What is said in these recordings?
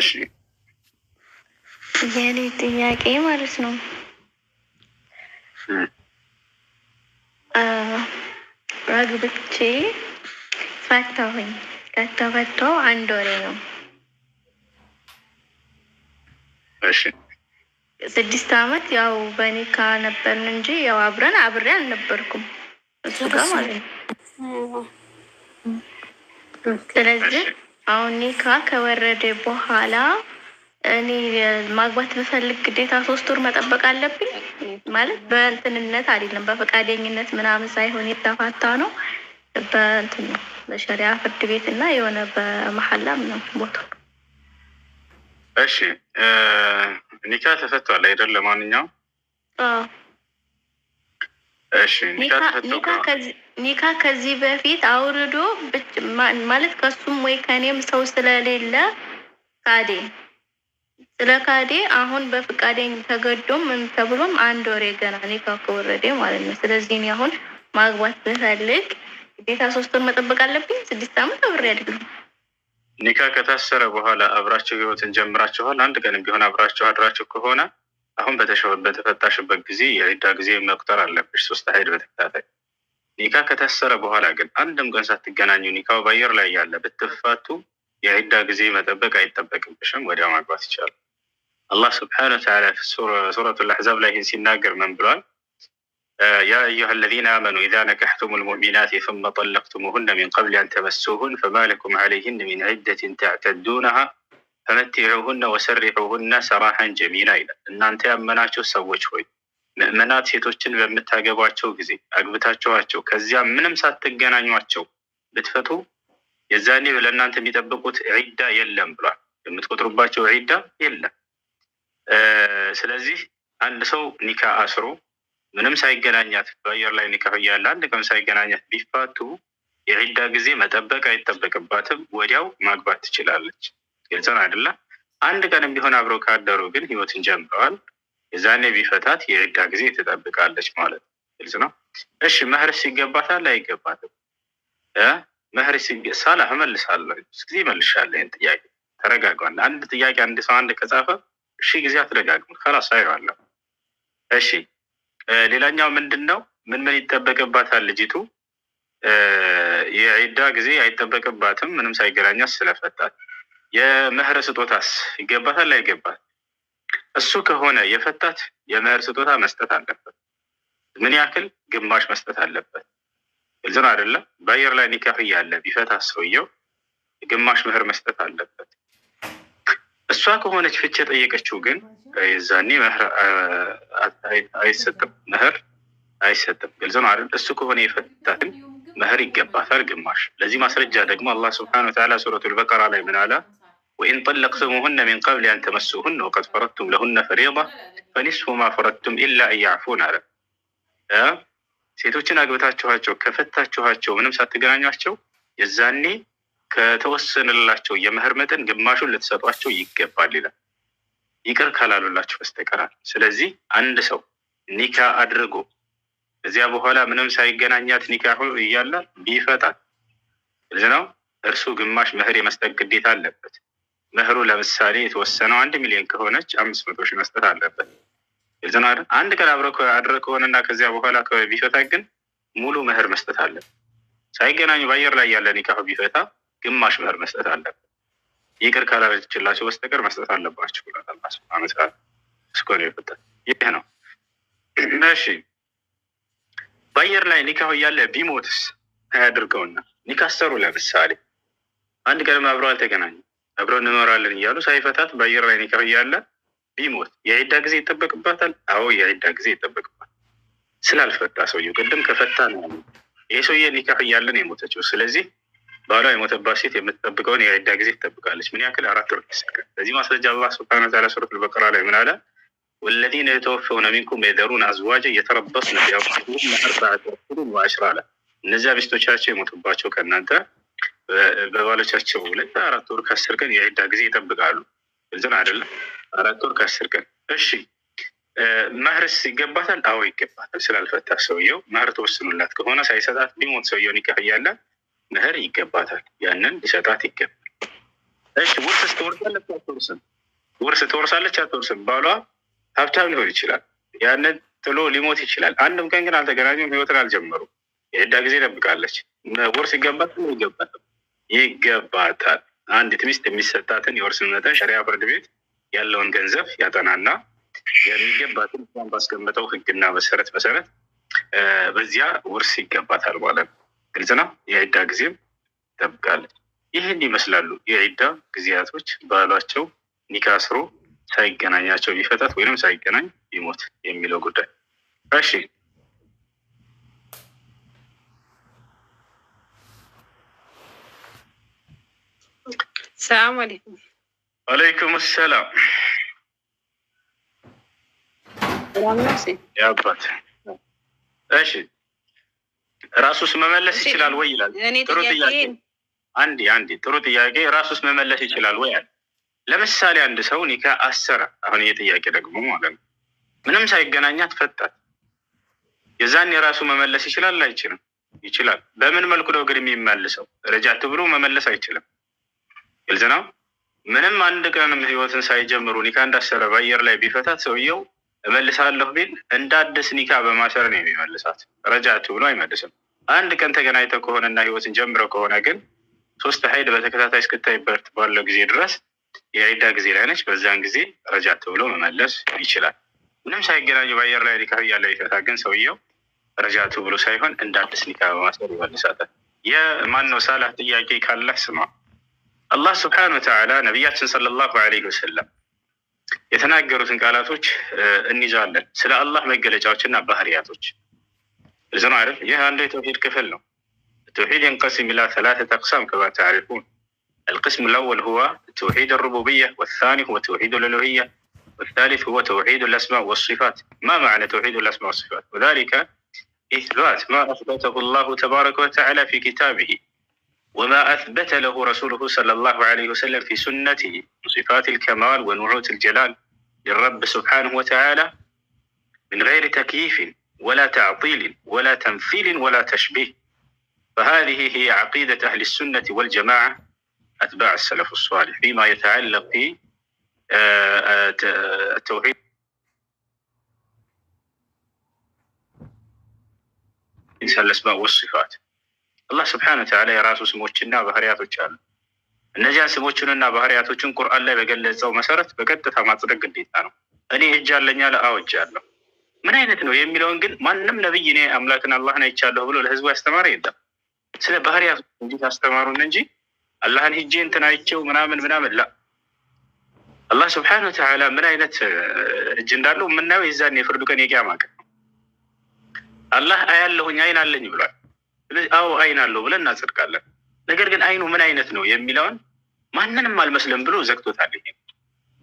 እሺ የኔ ጥያቄ ማለት ነው አግብቼ ፈታሁኝ። ከተፈታሁ 1 ወሬ ነው። እሺ 6 ዓመት ያው በኒካ ነበርን እንጂ ያው አብሬ አልነበርኩም እሱ ጋር ማለት ነው። ስለዚህ አሁን ኒካ ከወረደ በኋላ እኔ ማግባት ብፈልግ ግዴታ 3 ወር መጠበቅ አለብኝ ማለት በእንትንነት አይደለም፣ በፈቃደኝነት ምናምን ሳይሆን የተፋታ ነው። በእንትን ነው በሸሪያ ፍርድ ቤት እና የሆነ በመሐላ ምናምን ቦታ። እሺ ኒካ ተፈቷል አይደል? ለማንኛውም እሺ ኒካ ከዚህ በፊት አውርዶ ማለት ከሱም ወይ ከኔም ሰው ስለሌለ ካዴ ስለ ካዴ አሁን በፍቃደኝ ተገዶም ምን ተብሎም 1 ወሬ ገና ኒካ ከወረደ ማለት ነው። ስለዚህ እኔ አሁን ማግባት ብፈልግ ግዴታ 3 ወር መጠበቅ አለብኝ። 6 ዓመት አብሬ አይደለም። ኒካ ከታሰረ በኋላ አብራችሁ ህይወትን ጀምራችኋል። 1 ቀን ቢሆን አብራችሁ አድራችሁ ከሆነ አሁን በተፈታሽበት ጊዜ የዒዳ ጊዜ መቁጠር አለብሽ 3 ሀይድ በተከታታይ። ኒካ ከታሰረ በኋላ ግን 1ም ቀን ሳትገናኙ ኒካው በአየር ላይ ያለ ብትፋቱ የዒዳ ጊዜ መጠበቅ አይጠበቅብሽም፣ ወዲያው ማግባት ይቻላል። አላህ ስብሓነሁ ወተዓላ ሱረቱል አሕዛብ ላይ ይህን ሲናገር ምን ብሏል? ያ አዩሃ አለዚነ አመኑ ኢዛ ነከሕቱሙል ሙእሚናት ثመ ጠለቅቱሙሁነ ሚን ቀብል አን ተመሱሁን ፈማ ለኩም ዐለይሂነ ሚን ዒደትን ተዕተዱነሃ ፈመቲዑሁነ ወሰሪሑሁነ ሰራሐን ጀሚላ ይላል። እናንተ ያመናችሁ ሰዎች ሆይ ምእመናት ሴቶችን በምታገቧቸው ጊዜ አግብታችኋቸው ከዚያ ምንም ሳትገናኟቸው ብትፈቱ የዛኔ ለእናንተ የሚጠብቁት ዒዳ የለም ብሏል። የምትቆጥሩባቸው ዒዳ የለም። ስለዚህ አንድ ሰው ኒካ አስሮ ምንም ሳይገናኛት በአየር ላይ ኒካ እያለ 1 ቀን ሳይገናኛት ቢፋቱ የዒዳ ጊዜ መጠበቅ አይጠበቅባትም፣ ወዲያው ማግባት ትችላለች። ግልጽ ነው አይደለ? 1 ቀንም ቢሆን አብረው ካደሩ ግን ህይወትን ጀምረዋል። የዛኔ ቢፈታት የዒዳ ጊዜ ትጠብቃለች ማለት ነው። ግልጽ ነው። እሺ መህርስ ይገባታል አይገባትም? መህር ሳላ እመልሳለሁ። ጊዜ መልሻለሁ። ይህን ጥያቄ ተረጋጓል። 1 ጥያቄ ሰው 1 ከጻፈ እሺ ጊዜ አትደጋግሙ። ከላስ አይዋለሁ። እሺ ሌላኛው ምንድነው? ምን ይጠበቅባታል ልጅቱ? የዒዳ ጊዜ አይጠበቅባትም ምንም ሳይገናኛት ስለፈታት። የመህር ስጦታስ ይገባታል አይገባት? እሱ ከሆነ የፈታት የመህር ስጦታ መስጠት አለበት። ምን ያክል? ግማሽ መስጠት አለበት። ግልጽ ነው አይደለም? በአየር ላይ ኒካህ እያለ ቢፈታት ሰውየው ግማሽ መህር መስጠት አለበት። እሷ ከሆነች ፍቺ የጠየቀችው ግን የዛኔ መህር አይሰጥም፣ መህር አይሰጥም። ግልጽ ነው አይደል? እሱ ከሆነ የፈታትን መህር ይገባታል ግማሽ። ለዚህ ማስረጃ ደግሞ አላህ ሱብሓነሁ ወተዓላ ሱረቱል በቀራ ላይ ምን አለ? ወኢን ጠለቅቱሙሁነ ሚን ቀብል አን ተመሱሁነ ወቀድ ፈረድቱም ለሁነ ፈሪዳ ፈኒስፉ ማ ፈረድቱም ኢላ አን ያዕፉን አለ። ሴቶችን አግብታችኋቸው ከፈታችኋቸው ምንም ሳትገናኟቸው የዛኔ ከተወሰነላቸው የመህር መጠን ግማሹን ልትሰጧቸው ይገባል ይላል፣ ይቅር ካላሉላችሁ በስተቀር። ስለዚህ አንድ ሰው ኒካ አድርጎ እዚያ በኋላ ምንም ሳይገናኛት ኒካሁ እያለ ቢፈታት ግልጽ ነው፣ እርሱ ግማሽ መህር የመስጠት ግዴታ አለበት። መህሩ ለምሳሌ የተወሰነው 1 ሚሊዮን ከሆነች 500 ሺህ መስጠት አለበት። ግልጽ ነው አይደል? 1 ቀን አብረ ከሆነና ከዚያ በኋላ ቢፈታ ግን ሙሉ መህር መስጠት አለበት። ሳይገናኙ በአየር ላይ ያለ ኒካሁ ቢፈታ ግማሽ መህር መስጠት አለበት። ይቅር ካላለችላቸው በስተቀር መስጠት አለባቸው ብሏል አላህ ሱብሓነሁ ወተዓላ። እስኮን ይፈታ። ይህ ነው። እሺ በአየር ላይ ኒካሁ እያለ ቢሞትስ? አያድርገውና ኒካ አሰሩ። ለምሳሌ 1 ቀንም አብረው አልተገናኙ፣ አብረው እንኖራለን እያሉ ሳይፈታት በአየር ላይ ኒካሁ እያለ ቢሞት የዒዳ ጊዜ ይጠበቅባታል? አዎ የዒዳ ጊዜ ይጠበቅባታል። ስላልፈታ ሰውየው ቅድም ከፈታ ነው ይሄ ሰውዬ ኒካህ እያለ ነው የሞተችው። ስለዚህ ባሏ የሞተባት ሴት የምትጠብቀውን የዒዳ ጊዜ ትጠብቃለች። ምን ያክል? 4 ወር ይሰካል። ለዚህ ማስረጃ አላህ ሱብሓነሁ ወተዓላ ሱረቱል በቀራ ላይ ምን አለ? ወለዚነ የተወፈውነ ሚንኩም የዘሩነ አዝዋጀን የተረበስነ ቢአንፉሲሂነ 4 አሽሁር ወዐሽራ አለ። እነዚያ ሚስቶቻቸው የሞቱባቸው ከእናንተ በባሎቻቸው 2-4 ወር ከ10 ቀን የዒዳ ጊዜ ይጠብቃሉ። ግልጽ አይደለም? 4 ወር ከ10 ቀን። እሺ መህርስ ይገባታል? አዎ ይገባታል። ስላልፈታ ሰውየው መህር ተወስኑላት ከሆነ ሳይሰጣት ቢሞት ሰውየው ኒካህ እያለ መህር ይገባታል። ያንን ሊሰጣት ይገባል። እሺ ውርስ ትወርሳለች አትወርስም? ውርስ ትወርሳለች አትወርስም? ባሏ ሀብታም ሊሆን ይችላል፣ ያንን ጥሎ ሊሞት ይችላል። አንድም ቀን ግን አልተገናኙም፣ ህይወትን አልጀመሩም። የዕዳ ጊዜ ጠብቃለች። ውርስ ይገባታል ይገባታል? ይገባታል። አንዲት ሚስት የሚሰጣትን የውርስ መጠን ሸሪያ ፍርድ ቤት ያለውን ገንዘብ ያጠናና የሚገባትን እንኳን ባስቀመጠው ህግና መሰረት በዚያ ውርስ ይገባታል ማለት ነው። ግልጽ ነው። የዕዳ ጊዜም ጠብቃለች። ይህን ይመስላሉ የዕዳ ጊዜያቶች። ባሏቸው ኒካ አስሮ ሳይገናኛቸው ቢፈታት ወይም ሳይገናኝ ቢሞት የሚለው ጉዳይ። እሺ ሰላም አለይኩም። ወአለይኩም ሰላም። ያባት እሺ ራሱስ መመለስ ይችላል ወይ ይላል። ጥሩ ጥያቄ። አንዴ ጥሩ ጥያቄ። ራሱስ መመለስ ይችላል ወይ አለ። ለምሳሌ አንድ ሰው ኒካ አሰረ። አሁን ይሄ ጥያቄ ደግሞ ማለት ነው ምንም ሳይገናኛት ፈታት። የዛን የራሱ መመለስ ይችላል አይችልም? ይችላል። በምን መልኩ ነው ግን የሚመልሰው? ረጃት ብሎ መመለስ አይችልም። ግልጽ ነው። ምንም አንድ ቀንም ህይወትን ሳይጀምሩ ኒካ እንዳሰረ በአየር ላይ ቢፈታት ሰውየው እመልሳለሁ ቢል እንደ አዲስ ኒካ በማሰር ነው የሚመልሳት። ረጃት ብሎ አይመልስም። አንድ ቀን ተገናኝተው ከሆነና ህይወትን ጀምረው ከሆነ ግን 3 ሀይድ በተከታታይ እስክታይበት ባለው ጊዜ ድረስ የዒዳ ጊዜ ላይ ነች። በዛን ጊዜ ረጃት ብሎ መመለስ ይችላል። ምንም ሳይገናኙ በአየር ላይ ኒካ ያለ ይፈታ ግን ሰውየው ረጃቱ ብሎ ሳይሆን እንደ አዲስ ኒካ በማሰር ይመልሳታል። የማን ነው ሳላህ ጥያቄ ካለህ ስማ። አላህ ስብሓነሁ ወተዓላ ነቢያችን ሰለላሁ ዐለይሂ ወሰለም የተናገሩትን ቃላቶች እንይዛለን። ስለ አላህ መገለጫዎችና ባህሪያቶች እዚህ ነው አይደል? ይህ አንዱ የተውሂድ ክፍል ነው። التوحيد ينقسم إلى 3 أقسام كما تعرفون. القسم الأول هو توحيد الربوبية، والثاني هو توحيد الألوهية، والثالث هو توحيد الأسماء والصفات. ما معنى توحيد الأسماء والصفات؟ وذلك إثبات ما أثبته الله تبارك وتعالى في كتابه وما أثبت له رسوله صلى الله عليه وسلم في سنته من صفات الكمال ونعوت الجلال للرب سبحانه وتعالى من غير تكييف ولا تعطيل ولا تمثيل ولا تشبيه. فهذه هي عقيدة أهل السنة والجماعة أتباع السلف الصالح فيما يتعلق في التوحيد الأسماء والصفات. አላህ ስብሐነሁ ወተዓላ የራሱ ስሞችና ባህሪያቶች አሉ። እነዚያን ስሞችንና ባህሪያቶችን ቁርአን ላይ በገለጸው መሰረት በቀጥታ ማጽደቅ ግዴታ ነው። እኔ እጅ አለኝ አለ። አዎ እጅ አለው። ምን አይነት ነው የሚለውን ግን ማንም ነብይ እኔ አምላክን አላህን አይቻለሁ ብሎ ለህዝቡ ያስተማረ የለም። ስለ ባህሪያቶች እንዴት አስተማሩን እንጂ አላህን ሂጄ እንትን አይቼው ምናምን ላ አላህ ስብሐነሁ ወተዓላ ምን አይነት እጅ እንዳለው የምናየው የዛን የፍርዱ ቀን የቂያማ ቀን። አላህ አያለሁኝ አይን አለኝ ብሏል። አዎ አይን አለው ብለን እናጽድቃለን። ነገር ግን አይኑ ምን አይነት ነው የሚለውን ማንንም አልመስልም ብሎ ዘግቶታል።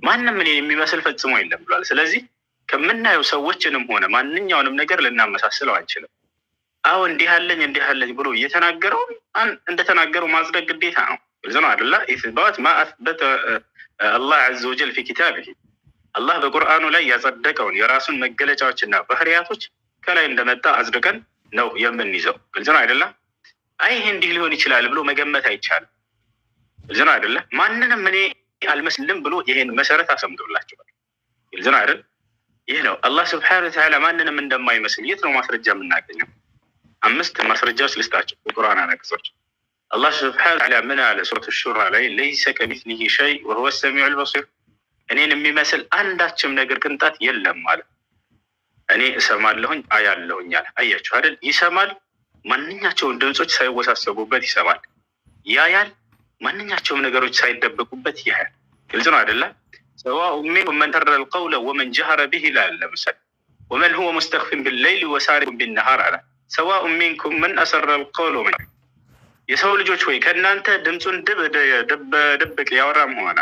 ማንም ምን የሚመስል ፈጽሞ የለም ብሏል። ስለዚህ ከምናየው ሰዎችንም ሆነ ማንኛውንም ነገር ልናመሳስለው አንችልም። አዎ እንዲህ አለኝ ብሎ እየተናገረው እንደተናገረው ማጽደቅ ግዴታ ነው። ግልጽ ነው አይደለ? ኢስባት ማ አስበተ አላህ ዐዘ ወጀል ፊ ኪታቢሂ አላህ በቁርአኑ ላይ ያጸደቀውን የራሱን መገለጫዎችና ባህሪያቶች ከላይ እንደመጣ አጽድቀን ነው የምንይዘው። ግልጽ ነው አይደለ? አይ ይሄ እንዲህ ሊሆን ይችላል ብሎ መገመት አይቻልም። ግልጽ ነው አይደለ? ማንንም እኔ አልመስልም ብሎ ይሄን መሰረት አሰምቶላቸዋል። ግልጽ ነው አይደል? ይህ ነው አላህ ስብሐነሁ ወተዓላ ማንንም እንደማይመስል የት ነው ማስረጃ የምናገኘው? 5 ማስረጃዎች ልስጣቸው በቁርአን አንቀጾች። አላህ ስብሐነሁ ወተዓላ ምን አለ? ሱረቱ ሹራ ላይ ለይሰ ከሚስሊሂ ሸይ ወሁወ ሰሚዑል በሲር፣ እኔን የሚመስል አንዳችም ነገር ቅንጣት የለም ማለት እኔ እሰማለሁኝ አያለሁኝ አለ። አያችሁ አይደል? ይሰማል፣ ማንኛቸውን ድምጾች ሳይወሳሰቡበት ይሰማል። ያያል፣ ማንኛቸውም ነገሮች ሳይደበቁበት ያያል። ግልጽ ነው አይደለ? ሰዋኡ ሚንኩም መን ተረ ልቀውለ ወመን ጀሀረ ቢሂ ይላል። ለምሳሌ ወመን ሁወ ሙስተኽፊን ቢለይሊ ወሳሪቁን ቢነሃር አለ። ሰዋኡ ሚንኩም መን አሰረ ልቀውለ ወመን፣ የሰው ልጆች ወይ ከእናንተ ድምፁን ድብቅ ያወራም ሆነ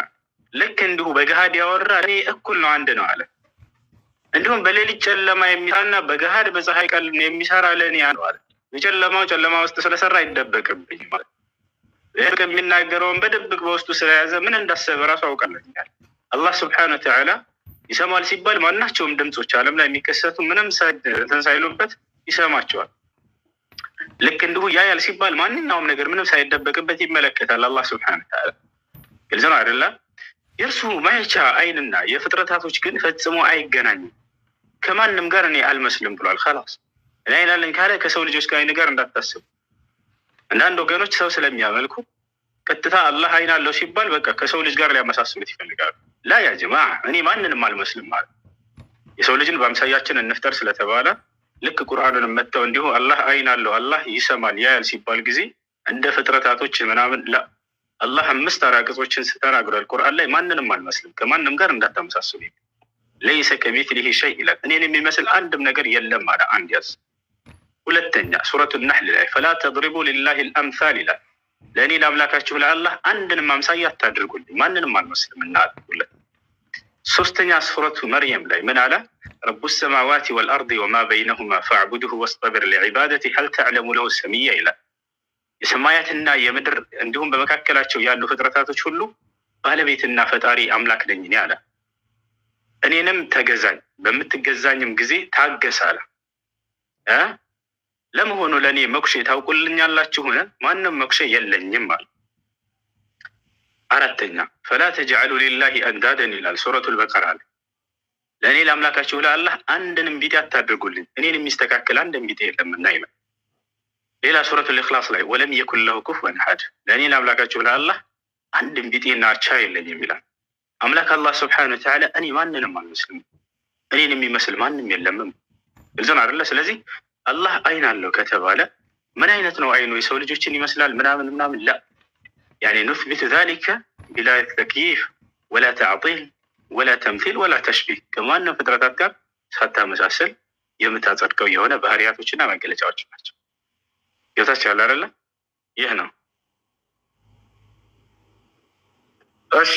ልክ እንዲሁ በገሃድ ያወራ እኔ እኩል ነው አንድ ነው አለ። እንዲሁም በሌሊት ጨለማ የሚሰራና በገሃድ በፀሐይ ቀን የሚሰራ ለእኔ ያለው አለ። የጨለማው ጨለማ ውስጥ ስለሰራ አይደበቅብኝ ማለት ይህ የሚናገረውን በድብቅ በውስጡ ስለያዘ ምን እንዳሰበ ራሱ አውቃለኛል። አላህ ስብሐነሁ ወተዓላ ይሰማል ሲባል ማናቸውም ድምጾች ዓለም ላይ የሚከሰቱ ምንም ሳይሉበት ይሰማቸዋል። ልክ እንዲሁ ያያል ሲባል ማንኛውም ነገር ምንም ሳይደበቅበት ይመለከታል አላህ ስብሐነሁ ወተዓላ። ግልጽ ነው አይደለ? የእርሱ ማየቻ አይንና የፍጥረታቶች ግን ፈጽሞ አይገናኙም። ከማንም ጋር እኔ አልመስልም ብሏል። ኸላስ እኔ አይን አለኝ ካለ ከሰው ልጆች ጋር አይን ጋር እንዳታስቡ። አንዳንድ ወገኖች ሰው ስለሚያመልኩ ቀጥታ አላህ አይን አለው ሲባል በቃ ከሰው ልጅ ጋር ሊያመሳስሉት ይፈልጋሉ። ላ ያ ጀማዓ እኔ ማንንም አልመስልም ማለት የሰው ልጅን በአምሳያችን እንፍጠር ስለተባለ ልክ ቁርአኑን መተው እንዲሁ አላህ አይን አለው አላህ ይሰማል ያያል ሲባል ጊዜ እንደ ፍጥረታቶች ምናምን ላ አላህ 5 አራቅጾችን ተናግሯል ቁርአን ላይ። ማንንም አልመስልም ከማንም ጋር እንዳታመሳስሉ። ለይሰ ከሚስሊሂ ሸይ ይላል። እኔን የሚመስል አንድም ነገር የለም አለ። አንድ ያዝ። ሁለተኛ ሱረቱ ነህል ላይ ፈላ ተድሪቡ ሊላሂ አልአምሳል ይላል። ለእኔ ለአምላካችሁ ለአላህ አንድንም አምሳያ አታድርጉልኝ ማንንም አልመስልም እናልኩለት። ሶስተኛ ሱረቱ መርየም ላይ ምን አለ? ረቡ ሰማዋት ወልአርድ ወማ በይነሁማ ፈዕቡድሁ ወስጠብር ሊዕባደቲ ሀል ተዕለሙ ለሁ ሰሚያ ይላል። የሰማያትና የምድር እንዲሁም በመካከላቸው ያሉ ፍጥረታቶች ሁሉ ባለቤትና ፈጣሪ አምላክ ነኝ እኔ አለ። እኔንም ተገዛኝ በምትገዛኝም ጊዜ ታገስ አለ። ለመሆኑ ለእኔ መኩሼ ታውቁልኛላችሁን? ማንም መኩሼ የለኝም አለ። አራተኛ ፈላ ተጅዐሉ ሊላሂ አንዳደን ይላል ሱረቱል በቀራ ላይ። ለእኔ ለአምላካችሁ ለአላህ አንድንም ቢጤ አታድርጉልኝ እኔን የሚስተካከል አንድም ቢጤ የለምና ይላል። ሌላ ሱረቱል ኢኽላስ ላይ ወለም የኩን ለሁ ኩፉወን አሐድ ለእኔ ለአምላካችሁ ለአላህ አንድም ቢጤና አቻ የለኝም ይላል። አምላክ አላህ ሱብሓነሁ ወተዓላ እኔ ማንንም አልመስልም እኔን የሚመስል ማንም የለምም። ግልጽ ነው አይደለ? ስለዚህ አላህ አይን አለው ከተባለ ምን አይነት ነው አይኑ? የሰው ልጆችን ይመስላል ምናምን ምናምን ላ ያኒ ኑስቢቱ ዛሊከ ቢላ ተክይፍ ወላ ተዕጢል ወላ ተምሲል ወላ ተሽቢህ ከማንም ፍጥረታት ጋር ሳታመሳሰል የምታጸድቀው የሆነ ባህሪያቶችና መገለጫዎች ናቸው። ጌታችን አይደለ? ይህ ነው። እሺ